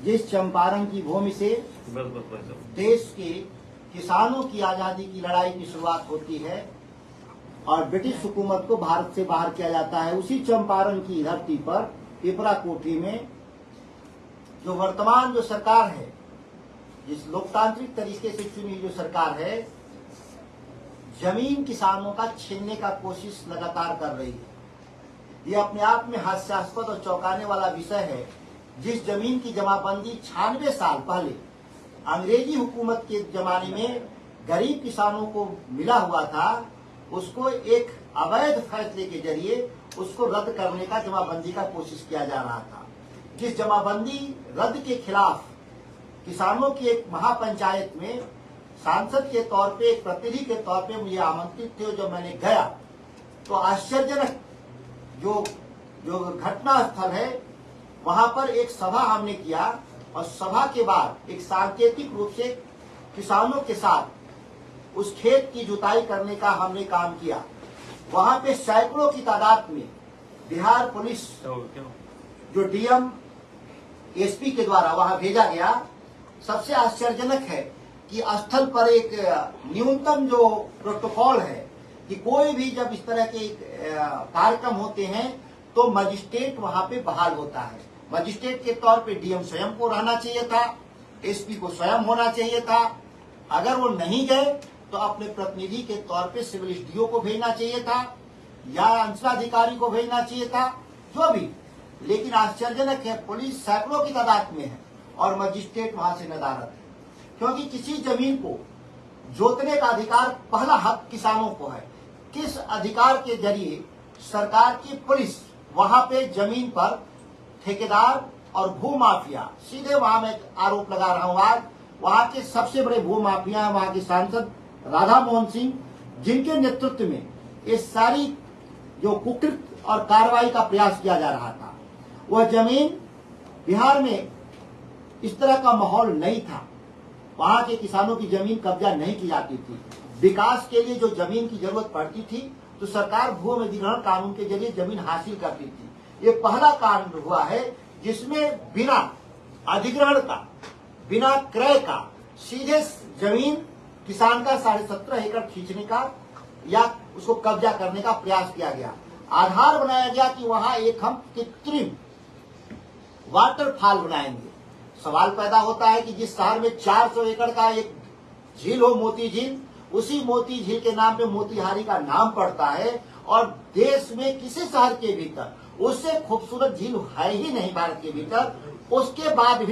जिस चंपारण की भूमि से देश के किसानों की आजादी की लड़ाई की शुरुआत होती है और ब्रिटिश हुकूमत को भारत से बाहर किया जाता है, उसी चंपारण की धरती पर पिपरा कोठी में जो वर्तमान जो सरकार है, जिस लोकतांत्रिक तरीके से चुनी जो सरकार है, जमीन किसानों का छीनने का कोशिश लगातार कर रही है। ये अपने आप में हास्यास्पद और चौंकाने वाला विषय है। जिस जमीन की जमाबंदी 96 साल पहले अंग्रेजी हुकूमत के जमाने में गरीब किसानों को मिला हुआ था, उसको एक अवैध फैसले के जरिए उसको रद्द करने का जमाबंदी का कोशिश किया जा रहा था। जिस जमाबंदी रद्द के खिलाफ किसानों की एक महापंचायत में सांसद के तौर पे, एक प्रतिनिधि के तौर पे मुझे आमंत्रित थे। जब मैंने गया तो आश्चर्यजनक जो घटना स्थल है, वहां पर एक सभा हमने किया और सभा के बाद एक सांकेतिक रूप से किसानों के साथ उस खेत की जुताई करने का हमने काम किया। वहां पे सैकड़ों की तादाद में बिहार पुलिस जो डीएम एसपी के द्वारा वहां भेजा गया। सबसे आश्चर्यजनक है कि स्थल पर एक न्यूनतम जो प्रोटोकॉल है कि कोई भी जब इस तरह के कार्यक्रम होते हैं तो मजिस्ट्रेट वहां पे बहाल होता है। मजिस्ट्रेट के तौर पे डीएम स्वयं को रहना चाहिए था, एसपी को स्वयं होना चाहिए था। अगर वो नहीं गए तो अपने प्रतिनिधि के तौर पे सिविल एसडीओ को भेजना चाहिए था या अंचलाधिकारी को भेजना चाहिए था, जो भी। लेकिन आश्चर्यजनक है, पुलिस सैकड़ों की तादाद में है और मजिस्ट्रेट वहां से नदारद है, क्योंकि किसी जमीन को जोतने का अधिकार पहला हक किसानों को है। किस अधिकार के जरिए सरकार की पुलिस वहां पे जमीन पर ठेकेदार और भूमाफिया, सीधे वहां मैं आरोप लगा रहा हूं आज, वहां के सबसे बड़े भूमाफिया वहां के सांसद राधा मोहन सिंह, जिनके नेतृत्व में ये सारी जो कुकृत और कार्रवाई का प्रयास किया जा रहा था। वह जमीन बिहार में इस तरह का माहौल नहीं था, वहां के किसानों की जमीन कब्जा नहीं की जाती थी। विकास के लिए जो जमीन की जरूरत पड़ती थी तो सरकार भूमि अधिग्रहण कानून के जरिए जमीन हासिल करती थी। ये पहला कानून हुआ है जिसमें बिना अधिग्रहण का, बिना क्रय का सीधे जमीन किसान का 17.5 एकड़ खींचने का या उसको कब्जा करने का प्रयास किया गया। आधार बनाया गया कि वहां एक हम कृत्रिम वाटरफॉल बनाएंगे। सवाल पैदा होता है कि जिस शहर में 400 एकड़ का एक झील हो, मोती झील, उसी मोती झील के नाम पे मोतिहारी का नाम पड़ता है और देश में किसी शहर के भीतर उससे खूबसूरत झील है ही नहीं भारत के भीतर। उसके बाद भी